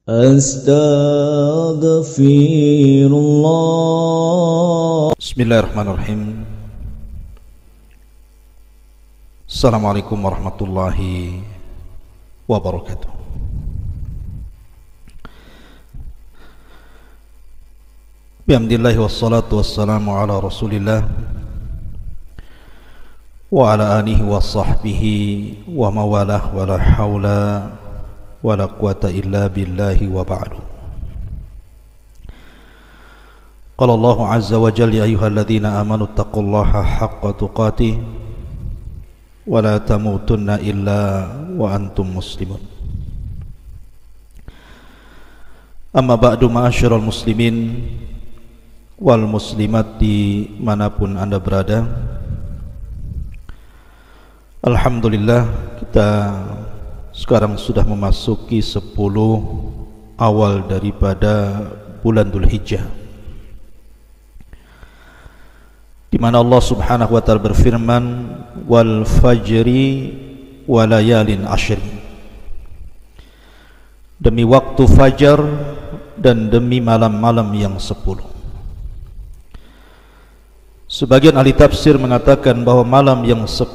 Astaghfirullah. Bismillahirrahmanirrahim. Assalamualaikum warahmatullahi wabarakatuh. Bihamdillahi wassalatu wassalamu ala rasulillah wa ala alihi wa sahbihi wa mawalah wa la hawla wa la quwata illa billahi wa ba'du. Qala Allahu azza wa jalla, ya ayyuhalladzina amanu taqullaha haqqa tuqatih wa la tamutunna illa wa antum muslimun. Amma ba'du, ma'asyiral muslimin wal muslimat dimanapun anda berada, alhamdulillah kita sekarang sudah memasuki 10 awal daripada bulan Dzulhijjah, di mana Allah Subhanahu wa taala berfirman, wal fajri wa layalin ashr, demi waktu fajar dan demi malam-malam yang 10. Sebagian ahli tafsir mengatakan bahwa malam yang 10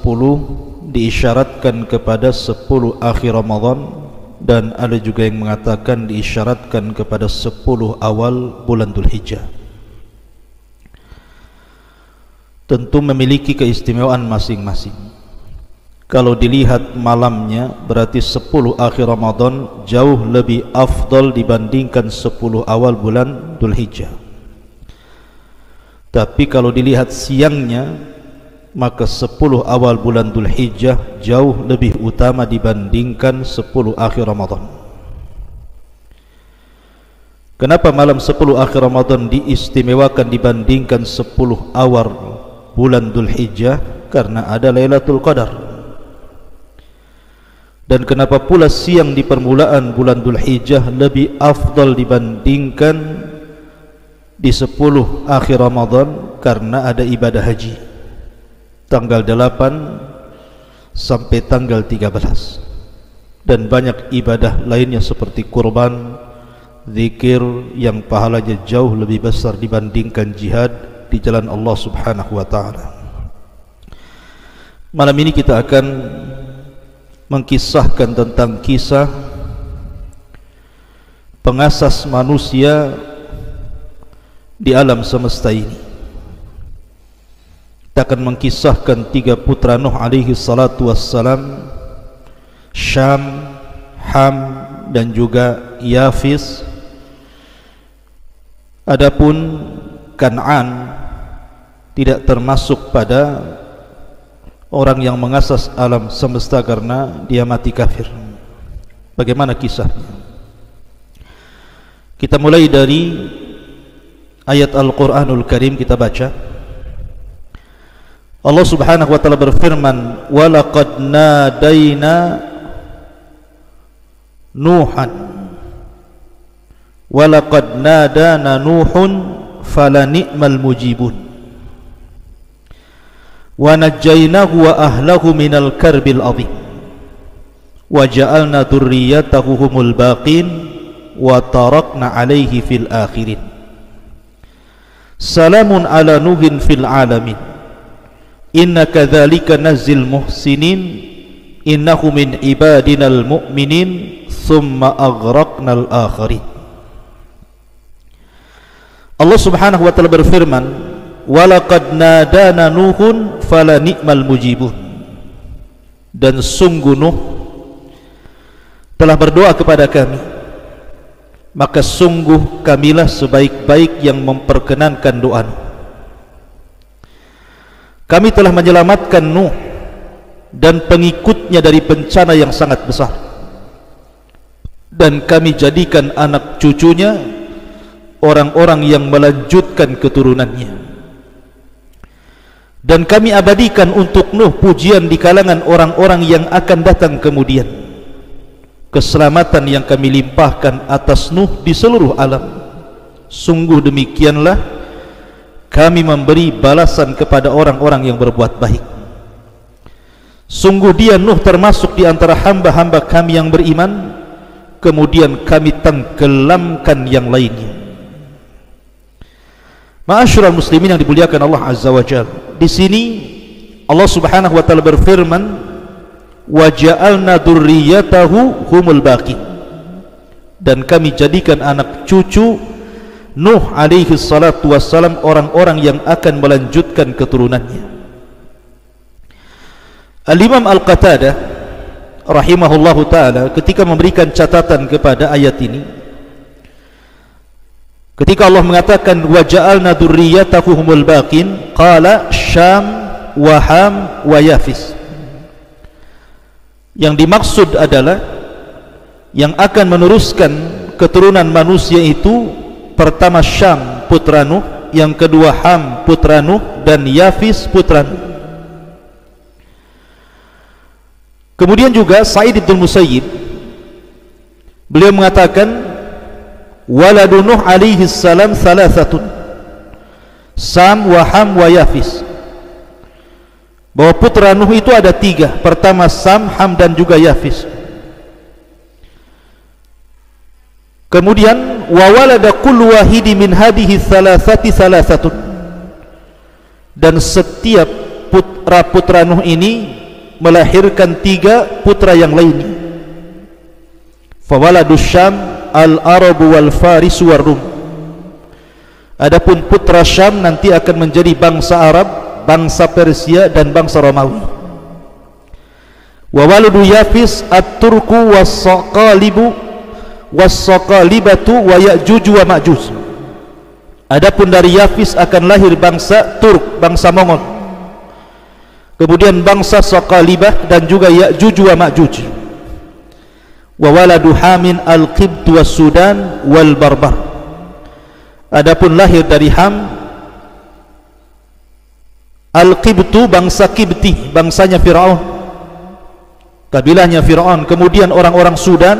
diisyaratkan kepada 10 akhir Ramadan, dan ada juga yang mengatakan diisyaratkan kepada 10 awal bulan Dzulhijjah. Tentu memiliki keistimewaan masing-masing. Kalau dilihat malamnya, berarti 10 akhir Ramadan jauh lebih afdal dibandingkan 10 awal bulan Dzulhijjah. Tapi kalau dilihat siangnya, maka 10 awal bulan Dzulhijjah jauh lebih utama dibandingkan 10 akhir Ramadan. Kenapa malam 10 akhir Ramadan diistimewakan dibandingkan 10 awal bulan Dzulhijjah? Karena ada Lailatul Qadar. Dan kenapa pula siang di permulaan bulan Dzulhijjah lebih afdal dibandingkan di 10 akhir Ramadan? Karena ada ibadah haji tanggal 8 sampai tanggal 13, dan banyak ibadah lainnya seperti kurban, zikir yang pahalanya jauh lebih besar dibandingkan jihad di jalan Allah Subhanahu wa taala. Malam ini kita akan mengkisahkan tentang kisah pengasas manusia di alam semesta ini. Kita akan mengkisahkan 3 putra Nuh alaihi salatu wassalam, Syam, Ham, dan juga Yafis. Adapun Kan'an tidak termasuk pada orang yang mengasas alam semesta karena dia mati kafir. Bagaimana kisahnya? Kita mulai dari ayat Al-Quranul Karim, kita baca. Allah Subhanahu wa taala berfirman, walaqad nadaina Nuhan walaqad nadana Nuhun falani'mal mujibun wa najjaynahu wa ahlahu minal karbil adhim wa ja'alna dhurriyyatahu humul baqin wa tarakna alaihi fil akhirin salamun ala Nuhin fil alamin inna kadzalika nazzil muhsinin innahu min ibadinal mu'minin thumma aghraqnal akharin. Allah Subhanahu wa taala berfirman, walaqad nadana Nuhun fala ni'mal mujibun, dan sungguh Nuh telah berdoa kepada kami, maka sungguh kamilah sebaik-baik yang memperkenankan doa. Kami telah menyelamatkan Nuh dan pengikutnya dari bencana yang sangat besar, dan kami jadikan anak cucunya orang-orang yang melanjutkan keturunannya, dan kami abadikan untuk Nuh pujian di kalangan orang-orang yang akan datang kemudian. Keselamatan yang kami limpahkan atas Nuh di seluruh alam. Sungguh demikianlah kami memberi balasan kepada orang-orang yang berbuat baik. Sungguh dia Nuh termasuk di antara hamba-hamba kami yang beriman. kemudian kami tenggelamkan yang lainnya. Ma'asyiral muslimin yang dimuliakan Allah Azza wa Jalla, di sini Allah Subhanahu wa taala berfirman, wa ja'alna dzurriyyatahu humul baqin, dan kami jadikan anak cucu Nuh alaihi salatu wassalam orang-orang yang akan melanjutkan keturunannya. Al-Imam Al-Qatadah rahimahullahu ta'ala ketika memberikan catatan kepada ayat ini, ketika Allah mengatakan wa ja'alna dzurriyyatahu humul baqin, qala Syam wa Ham wa Yafis, yang dimaksud adalah yang akan meneruskan keturunan manusia itu pertama Syam putra Nuh, yang kedua Ham putra Nuh, dan Yafis putra Nuh. Kemudian juga Sa'id bin Musayyib beliau mengatakan waladu Nuh alaihi salam thalathatun, Sam wa Ham wa Yafis, bahwa putra Nuh itu ada tiga, pertama Sam, Ham, dan juga Yafis. Kemudian wa walada kullu wahidi min hadhihi thalathati thalathatun, dan setiap putra Nuh ini melahirkan tiga putra yang lainnya. Fa waladu Syam al-Arabu wal Faris war Rum, adapun putra Syam nanti akan menjadi bangsa Arab, bangsa Persia, dan bangsa Romawi. Wa waladu Yafis at-Turku was-Saqalibu was-Saqalibatu wa Ya'juj wa Ma'juj, adapun dari Yafis akan lahir bangsa Turk, bangsa Mongol, kemudian bangsa Saqalibah dan juga Ya'juj wa Ma'juj. Wa waladu Hamin al-Qibt was-Sudan wal Barbar, adapun lahir dari Ham Al-Qibtu bangsa Qibti, bangsanya Fir'aun, kabilahnya Fir'aun, kemudian orang-orang Sudan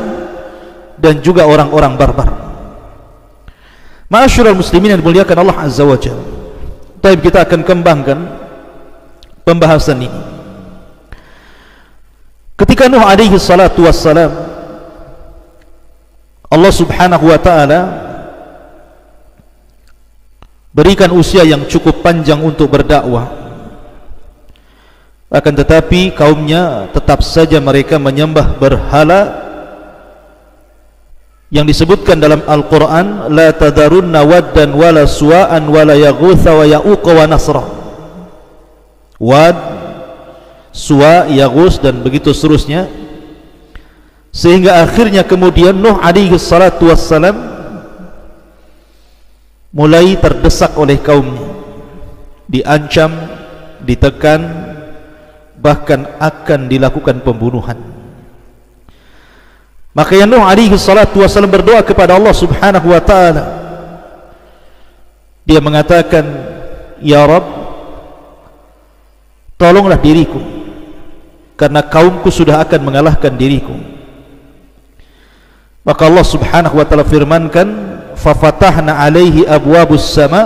dan juga orang-orang Barbar. Ma'asyiral muslimin yang dimuliakan Allah Azza wa Jalla, baik, kita akan kembangkan pembahasan ini. Ketika Nuh alaihi salatu wassalam, Allah Subhanahu wa ta'ala berikan usia yang cukup panjang untuk berdakwah, akan tetapi kaumnya tetap saja mereka menyembah berhala yang disebutkan dalam Al-Quran, la tadarunna waddan wala suwa'an wala yaghutha wa ya'uqa wa nasra. Wad, Suwa, Yaghus, dan begitu seterusnya, sehingga akhirnya kemudian Nuh alaihi salatu wassalam mulai terdesak oleh kaumnya, diancam, ditekan, bahkan akan dilakukan pembunuhan. Maka Nuh alaihi salatu wassalam berdoa kepada Allah Subhanahu wa ta'ala. Dia mengatakan, ya Rabb, tolonglah diriku, karena kaumku sudah akan mengalahkan diriku. Maka Allah Subhanahu wa ta'ala firmankan, fafatahna alaihi abwabus sama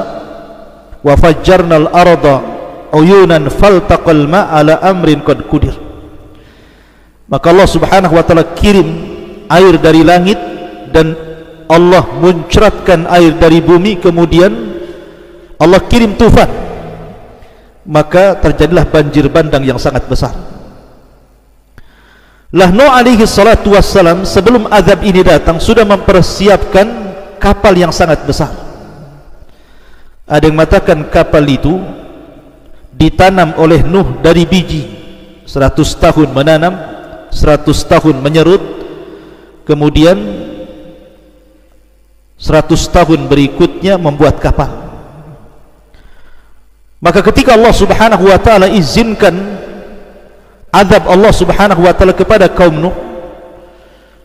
wa fajjarnal arda uyunan faltaqal ma'ala amrin qad qudir. Maka Allah Subhanahu wa ta'ala kirim air dari langit, dan Allah muncratkan air dari bumi, kemudian Allah kirim tufan, maka terjadilah banjir bandang yang sangat besar. Lah Nuh alaihi salatu wassalam sebelum azab ini datang sudah mempersiapkan kapal yang sangat besar. Ada yang mengatakan kapal itu ditanam oleh Nuh dari biji, 100 tahun menanam, 100 tahun menyerut, kemudian 100 tahun berikutnya membuat kapal. Maka ketika Allah Subhanahu wa ta'ala izinkan azab Allah Subhanahu wa ta'ala kepada kaum Nuh,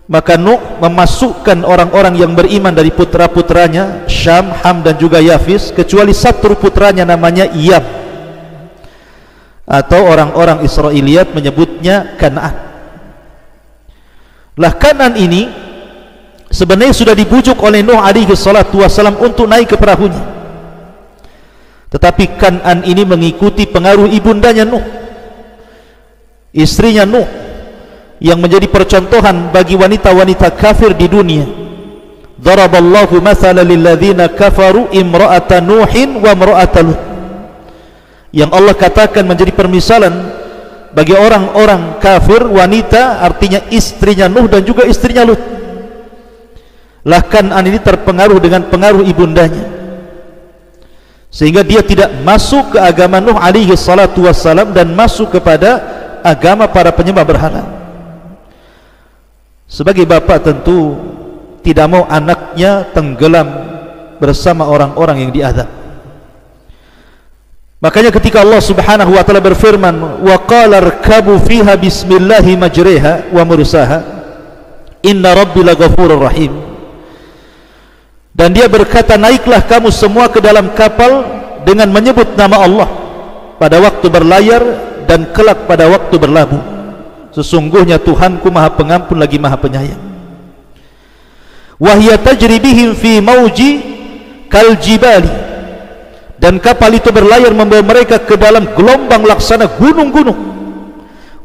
maka Nuh memasukkan orang-orang yang beriman dari putra-putranya Syam, Ham, dan juga Yafis, kecuali satu putranya namanya Iyam, atau orang-orang Israiliyat menyebutnya Kan'an. Lah Kan'an ini sebenarnya sudah dibujuk oleh Nuh alaihi salatu wassalam untuk naik ke perahunya, tetapi Kan'an ini mengikuti pengaruh ibundanya Nuh, istrinya Nuh, yang menjadi percontohan bagi wanita-wanita kafir di dunia. Daraballahu mathalan lilladzina kafaru imra'ata Nuhin wa imra'ata Lut. Yang Allah katakan menjadi permisalan bagi orang-orang kafir wanita, artinya istrinya Nuh dan juga istrinya Lut. Lah Kan'an ini terpengaruh dengan pengaruh ibundanya, sehingga dia tidak masuk ke agama Nuh alaihi salatu wassalam dan masuk kepada agama para penyembah berhala. Sebagai bapak tentu tidak mau anaknya tenggelam bersama orang-orang yang diazab. Makanya ketika Allah Subhanahu wa taala berfirman, wa qala irkabu fiha bismillahi majriha wa mursaha inna rabbi laghafurur rahim. Dan dia berkata, naiklah kamu semua ke dalam kapal dengan menyebut nama Allah pada waktu berlayar dan kelak pada waktu berlabuh. Sesungguhnya Tuhanku Maha Pengampun lagi Maha Penyayang. Wa hiya tajri bihim fi mauji kal jibali. Dan kapal itu berlayar membawa mereka ke dalam gelombang laksana gunung-gunung.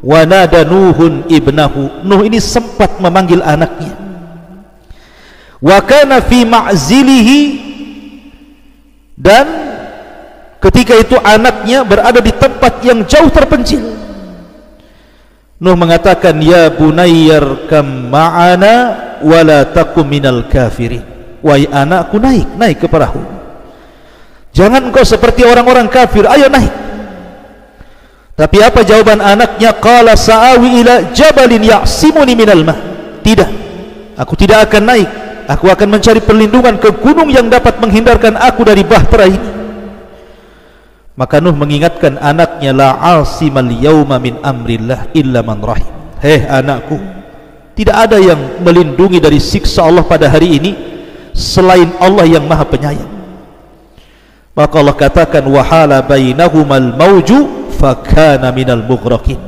Wa nada Nuhun ibnahu. Nuh ini sempat memanggil anaknya. Wa kana fi ma'zilihi, dan ketika itu anaknya berada di tempat yang jauh terpencil. Nuh mengatakan, ya bunayyar kam ma'ana wa la takum minal kafirin. Wahai anakku, naik ke perahu, jangan engkau seperti orang-orang kafir, ayo naik. Tapi apa jawaban anaknya? Qala sa'awi ila jabalin ya'simuni minal ma. Tidak, aku tidak akan naik. Aku akan mencari perlindungan ke gunung yang dapat menghindarkan aku dari bahtera ini. Maka Nuh mengingatkan anaknya, la asimal yawma min amrillah illa man rahim. Hei anakku, tidak ada yang melindungi dari siksa Allah pada hari ini selain Allah yang Maha Penyayang. Maka Allah katakan, wahala bainahumal mauju fakana minal mughraqin.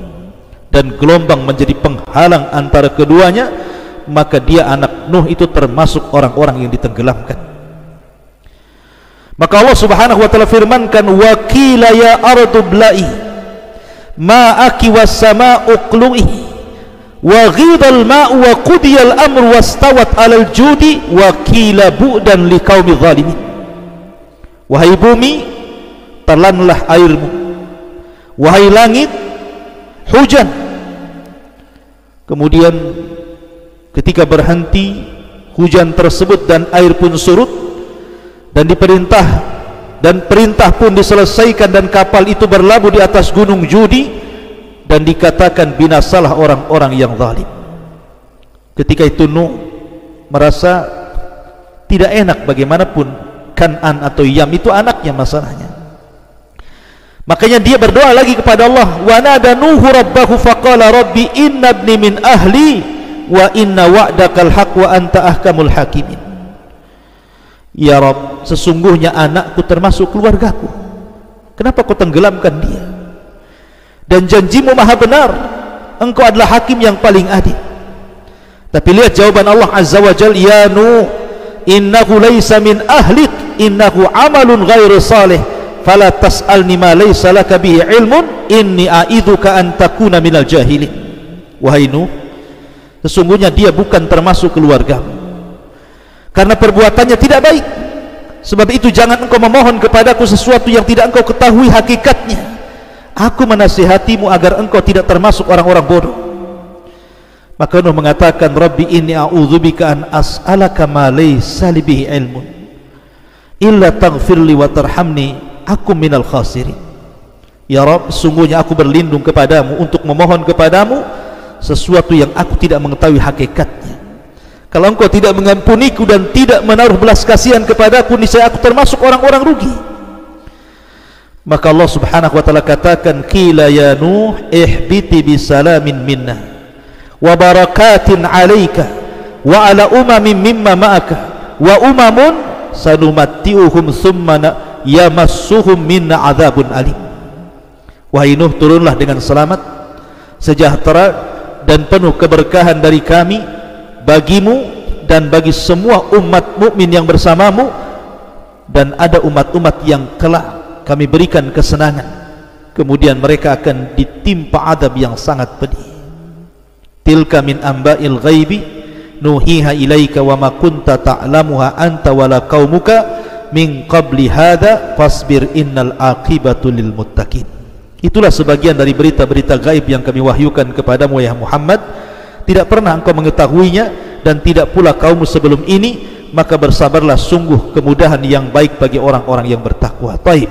Dan gelombang menjadi penghalang antara keduanya, maka dia anak Nuh itu termasuk orang-orang yang ditenggelamkan. Maka Allah Subhanahu wa taala firmankan, wa qila ya ardu bla'i ma'aki was sama'u qlu'i wa ghidal ma'u wa qudiyal amru wastawat 'alal judi wa qila bu'dan liqaumi zalimin. Wahai bumi, telanlah airmu. Wahai langit, hujan. Kemudian ketika berhenti hujan tersebut dan air pun surut, dan perintah pun diselesaikan dan kapal itu berlabuh di atas gunung Judi, dan dikatakan binasalah orang-orang yang zalim. Ketika itu Nuh merasa tidak enak, bagaimanapun Kan'an atau Yam itu anaknya masalahnya. Makanya dia berdoa lagi kepada Allah, wa nada Nuhu rabbahu faqala rabbi inna ibni min ahli wa inna wa'dakal haq wa anta ahkamul hakimin. Ya Rabb, sesungguhnya anakku termasuk keluargaku, kenapa kau tenggelamkan dia? Dan janjimu maha benar, engkau adalah hakim yang paling adil. Tapi lihat jawaban Allah Azza wa Jalla, ya Nuh innahu laysa min ahlik innahu amalun ghairu salih fala tas'alni ma laysa laka bihi ilmun inni a'idzuka an takuna minal jahilin. Wahai Nuh, sesungguhnya dia bukan termasuk keluargamu, karena perbuatannya tidak baik. Sebab itu jangan engkau memohon kepadaku sesuatu yang tidak engkau ketahui hakikatnya. Aku menasihatimu agar engkau tidak termasuk orang-orang bodoh. Maka Nuh mengatakan, Rabbi inni a'udzubika an as'alaka ma laysa li bihi ilmun illa taghfirli wa tarhamni aku minal khasirin. Ya Rabb, sungguhnya aku berlindung kepadamu untuk memohon kepadamu sesuatu yang aku tidak mengetahui hakikatnya. Kalau engkau tidak mengampuniku dan tidak menaruh belas kasihan kepadaku, niscaya aku termasuk orang-orang rugi. Maka Allah Subhanahu wa taala katakan, qila ya Nuh ihbiti bisalamin minna wa barakatin alayka wa ala umamin mimma ma'aka wa umamun sanumatti'uhum thumma yamassuhum minna adzabun alim. Wahai Nuh, turunlah dengan selamat, sejahtera dan penuh keberkahan dari kami bagimu dan bagi semua umat mukmin yang bersamamu, dan ada umat-umat yang kelak kami berikan kesenangan, kemudian mereka akan ditimpa adab yang sangat pedih. tilka min amba'il ghaibi nuhiha ilaika wa ma kunta ta'lamuha anta wala qaumuka min qabli hadha fasbir innal aqibatu lil muttaqin. Itulah sebagian dari berita-berita gaib yang kami wahyukan kepadamu ya Muhammad, tidak pernah engkau mengetahuinya dan tidak pula kaum sebelum ini, maka bersabarlah, sungguh kemudahan yang baik bagi orang-orang yang bertakwa. Taib.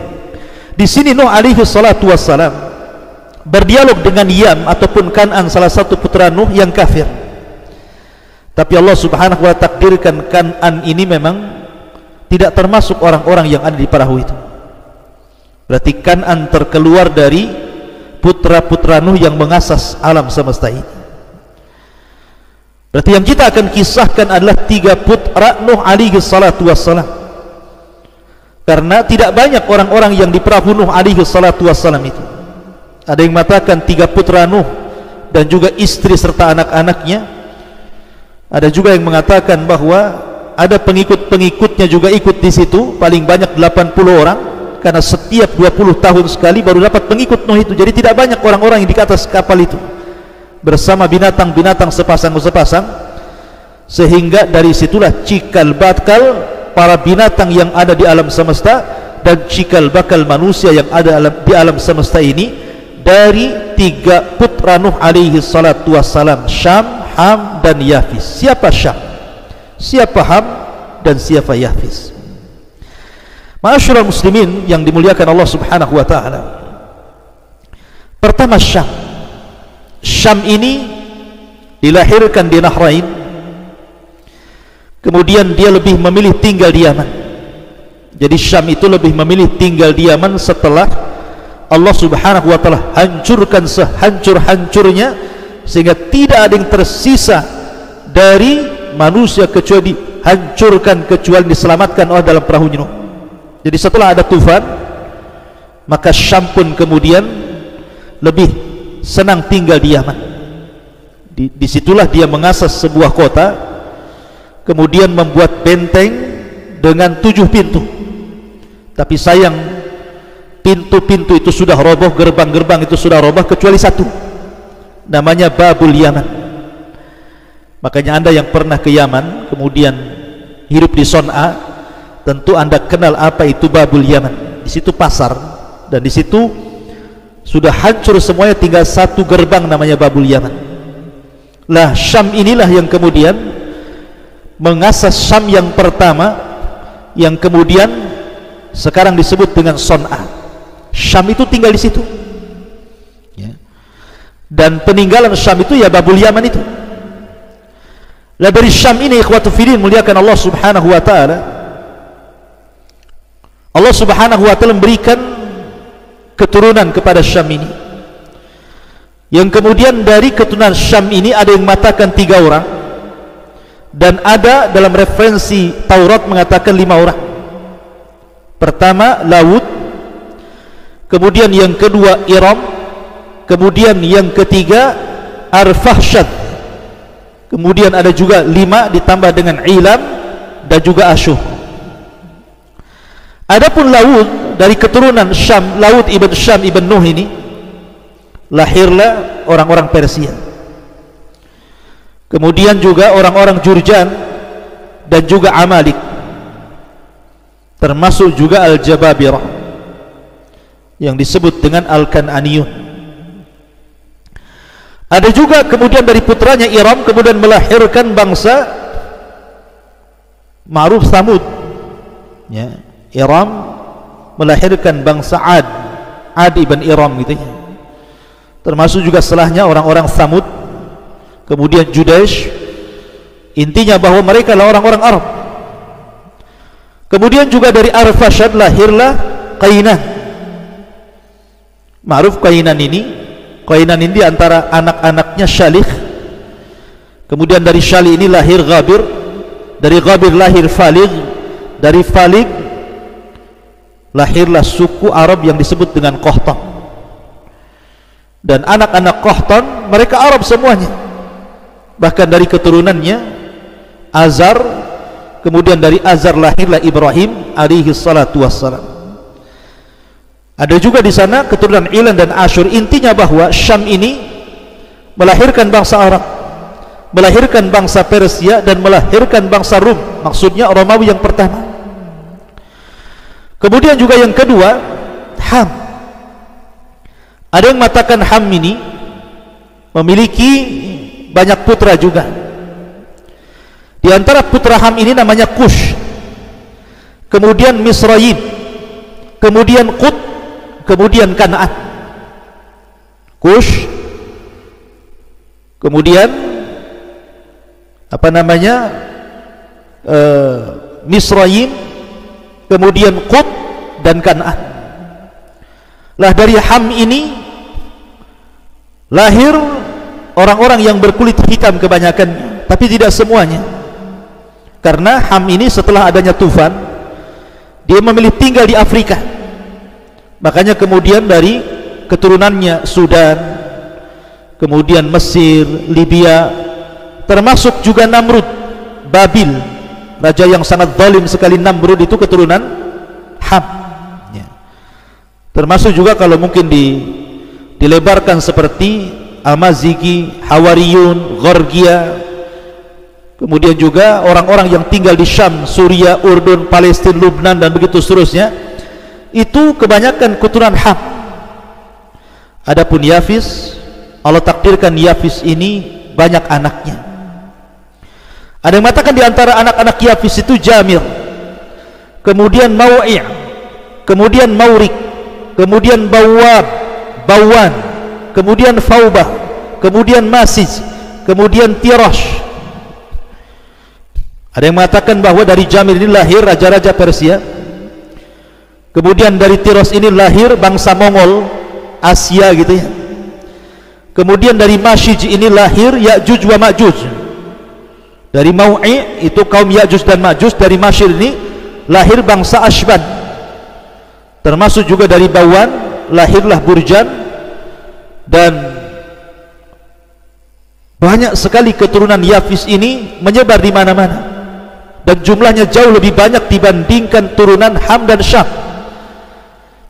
Di sini Nuh alaihi salatu wassalam berdialog dengan Yam ataupun Kan'an, salah satu putra Nuh yang kafir. Tapi Allah subhanahu wa ta'ala takdirkan Kan'an ini memang tidak termasuk orang-orang yang ada di perahu itu. Berarti Kan'an terkeluar dari putra-putra Nuh yang mengasas alam semesta ini. Berarti yang kita akan kisahkan adalah 3 putra Nuh alaihi salatu wassalam. Karena tidak banyak orang-orang yang di perahu Nuh alaihi salatu wassalam itu. Ada yang mengatakan 3 putra Nuh dan juga istri serta anak-anaknya. Ada juga yang mengatakan bahwa ada pengikut-pengikutnya juga ikut di situ, paling banyak 80 orang, karena setiap 20 tahun sekali baru dapat pengikut Nuh itu. Jadi tidak banyak orang-orang yang di atas kapal itu bersama binatang-binatang sepasang-sepasang, sehingga dari situlah cikal bakal para binatang yang ada di alam semesta dan cikal bakal manusia yang ada di alam semesta ini dari 3 putra Nuh alaihi salatu wassalam, Syam, Ham dan Yafis. Siapa Syam? Siapa Ham? Dan siapa Yafis? Ma'asyiral muslimin yang dimuliakan Allah subhanahu wa ta'ala, pertama Syam. Syam ini dilahirkan di Nahrain, kemudian dia lebih memilih tinggal di Yaman. Jadi Syam itu lebih memilih tinggal di Yaman setelah Allah subhanahu wa ta'ala hancurkan sehancur-hancurnya, sehingga tidak ada yang tersisa dari manusia kecuali dihancurkan, kecuali diselamatkan oleh dalam perahu Nuh. Jadi setelah ada tufan, maka Syam pun kemudian lebih senang tinggal di Yaman. Disitulah dia mengasas sebuah kota, kemudian membuat benteng dengan 7 pintu. Tapi sayang, pintu-pintu itu sudah roboh, gerbang-gerbang itu sudah roboh, kecuali satu, namanya Babul Yaman. Makanya Anda yang pernah ke Yaman kemudian hidup di Son'a, tentu Anda kenal apa itu Babul Yaman. Di situ pasar, dan di situ sudah hancur semuanya, tinggal satu gerbang namanya Babul Yaman. Lah Syam inilah yang kemudian mengasas Syam yang pertama, yang kemudian sekarang disebut dengan Son'a. Syam itu tinggal di situ ya. Dan peninggalan Syam itu ya Babul Yaman itu. Lah dari Syam ini ikhwatu fillah muliakan Allah subhanahu wa ta'ala, Allah subhanahu wa ta'ala memberikan keturunan kepada Syam ini, yang kemudian dari keturunan Syam ini ada yang mengatakan 3 orang, dan ada dalam referensi Taurat mengatakan 5 orang. Pertama Laud, kemudian yang kedua Iram, kemudian yang ketiga Arfahshad, kemudian ada juga 5 ditambah dengan Ilam dan juga Asyur. Adapun Laud dari keturunan Syam, Laud ibn Syam ibn Nuh ini, lahirlah orang-orang Persia. Kemudian juga orang-orang Jurjan dan juga Amalik, termasuk juga Al-Jababirah yang disebut dengan Al-Kan'aniyun. Ada juga kemudian dari putranya Iram kemudian melahirkan bangsa Ma'ruf Thamud ya. Iram melahirkan bangsa Ad ibn Iram gitu ya. Termasuk juga setelahnya orang-orang Thamud, kemudian Judaish. Intinya bahwa mereka adalah orang-orang Arab. Kemudian juga dari Arfashad lahirlah Qainan. Ma'ruf Qainan ini di antara anak-anaknya Syalih. Kemudian dari Syalih ini lahir Ghabir, dari Ghabir lahir Falig, dari Falig lahirlah suku Arab yang disebut dengan Qahtan. Dan anak-anak Qahtan mereka Arab semuanya, bahkan dari keturunannya Azar, kemudian dari Azar lahirlah Ibrahim alaihi salatu wassalam. Ada juga di sana keturunan Ilan dan Asyur. Intinya bahwa Syam ini melahirkan bangsa Arab. melahirkan bangsa Persia dan melahirkan bangsa Rum, maksudnya Romawi yang pertama. Kemudian juga yang kedua, Ham. Ada yang mengatakan Ham ini memiliki banyak putra juga. Di antara putra Ham ini namanya Kush, kemudian Misraim, kemudian Qut, kemudian Kanaan. Kush, kemudian Misraim, kemudian Qut dan Kanaan. Lah dari Ham ini lahir orang-orang yang berkulit hitam kebanyakan, tapi tidak semuanya. Karena Ham ini setelah adanya tufan, dia memilih tinggal di Afrika. Makanya kemudian dari keturunannya Sudan, kemudian Mesir, Libya, termasuk juga Namrud, Babil, raja yang sangat zalim sekali. Namrud itu keturunan Ham ya. Termasuk juga kalau mungkin dilebarkan seperti Amazighi, Hawariyun, Gorgia, kemudian juga orang-orang yang tinggal di Syam, Suria, Urdun, Palestina, Lubnan dan begitu seterusnya, itu kebanyakan keturunan Ham. Adapun Yafis, Allah takdirkan Yafis ini banyak anaknya. Ada yang mengatakan di antara anak-anak Yafis itu Jamir, kemudian Mau'i', kemudian Maurik, kemudian Bawan, kemudian Faubah, kemudian Masij, kemudian Tirash. Ada yang mengatakan bahwa dari Jamir ini lahir raja-raja Persia, kemudian dari Tirash ini lahir bangsa Mongol, Asia gitu ya. Kemudian dari Masij ini lahir Ya'juj wa Ma'juj. Dari Mau'i' itu kaum Ya'juj dan Ma'juj. Dari Masij ini lahir bangsa Ashban. Termasuk juga dari Bawan lahirlah Burjan, dan banyak sekali keturunan Yafis ini menyebar di mana-mana, dan jumlahnya jauh lebih banyak dibandingkan turunan Ham dan Syam.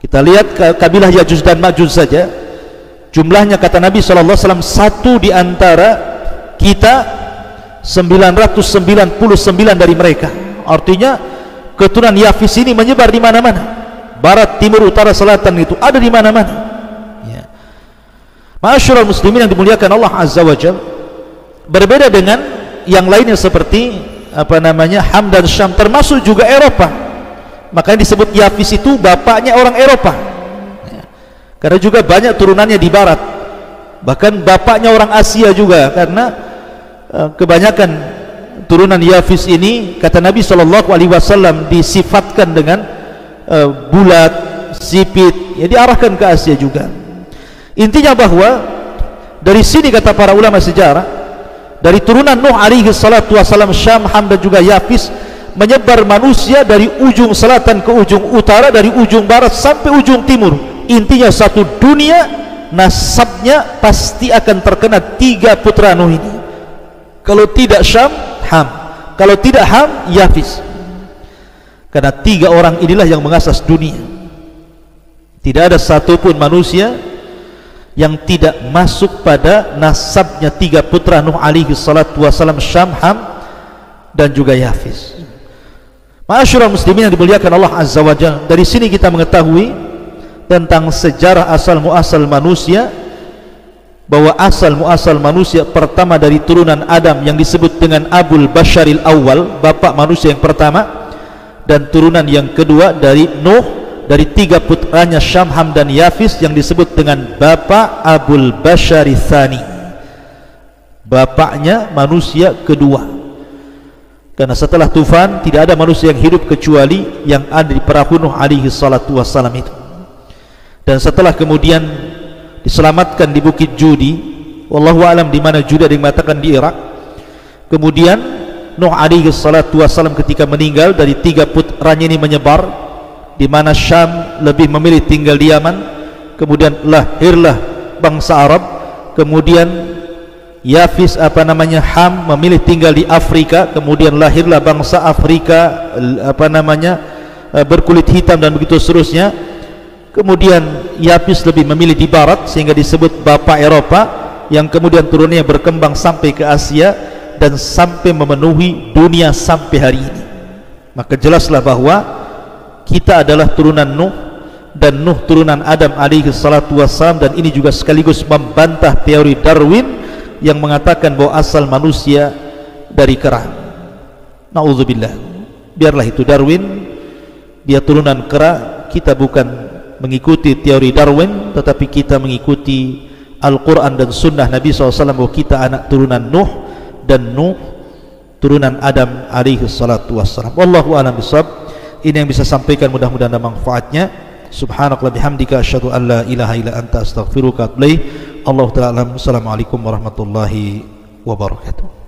Kita lihat kabilah Ya'juj dan Ma'juj saja, jumlahnya kata Nabi SAW satu di antara kita 999 dari mereka. Artinya keturunan Yafis ini menyebar di mana-mana, barat, timur, utara, selatan, itu ada di mana-mana ya. Ma'asyiral muslimin yang dimuliakan Allah Azza wa Jalla, berbeda dengan yang lainnya seperti Ham dan Syam, termasuk juga Eropa. Makanya disebut Yafis itu bapaknya orang Eropa ya. Karena juga banyak turunannya di barat, bahkan bapaknya orang Asia juga, karena kebanyakan turunan Yafis ini kata Nabi SAW disifatkan dengan bulat, sipit ya, diarahkan ke Asia juga. Intinya bahwa dari sini kata para ulama sejarah, dari turunan Nuh alaihi salatu wassalam, Syam, Ham dan juga Yafis, menyebar manusia dari ujung selatan ke ujung utara, dari ujung barat sampai ujung timur. Intinya satu dunia nasabnya pasti akan terkena tiga putra Nuh ini. Kalau tidak Syam, Ham. Kalau tidak Ham, Yafis. Karena tiga orang inilah yang mengasas dunia. Tidak ada satupun manusia yang tidak masuk pada nasabnya tiga putra Nuh alaihi salatu wassalam, Syam, Ham dan juga Yafis. Ma'asyiral muslimin yang dimuliakan Allah Azza wa Jalla, dari sini kita mengetahui tentang sejarah asal muasal manusia, bahwa asal muasal manusia pertama dari turunan Adam yang disebut dengan Abul Basharil Awal, bapak manusia yang pertama, dan turunan yang kedua dari Nuh, dari tiga putranya Syam, Ham dan Yafis yang disebut dengan bapak Abul Bashari Tsani, bapaknya manusia kedua. Karena setelah tufan tidak ada manusia yang hidup kecuali yang ada di perahu Nuh alaihi salatu wassalam itu. Dan setelah kemudian diselamatkan di Bukit Judi, wallahu alam di mana Judi, ada yang mengatakan di Irak. Kemudian Nuh alaihi salatu wassalam ketika meninggal, dari tiga putranya ini menyebar, di mana Syam lebih memilih tinggal di Yaman, kemudian lahirlah bangsa Arab, kemudian Yafis Ham memilih tinggal di Afrika, kemudian lahirlah bangsa Afrika berkulit hitam dan begitu seterusnya. Kemudian Yafis lebih memilih di barat sehingga disebut bapak Eropa, yang kemudian turunnya berkembang sampai ke Asia. dan sampai memenuhi dunia sampai hari ini. Maka jelaslah bahwa kita adalah turunan Nuh dan Nuh turunan Adam alaihi salatu wassalam, dan ini juga sekaligus membantah teori Darwin yang mengatakan bahwa asal manusia dari kera. Na'udzubillah. Biarlah itu Darwin, dia turunan kera. Kita bukan mengikuti teori Darwin, tetapi kita mengikuti Al-Quran dan Sunnah Nabi SAW bahwa kita anak turunan Nuh dan Nuh turunan Adam alaihi salatu wassalam. Wallahu a'lam bishawab. Ini yang bisa sampaikan, mudah-mudahan ada manfaatnya. Subhanakallah bihamdika asyhadu an la ilaha illa anta astaghfiruka wa atubu ilaik. Allahu ta'ala alam. Assalamualaikum warahmatullahi wabarakatuh.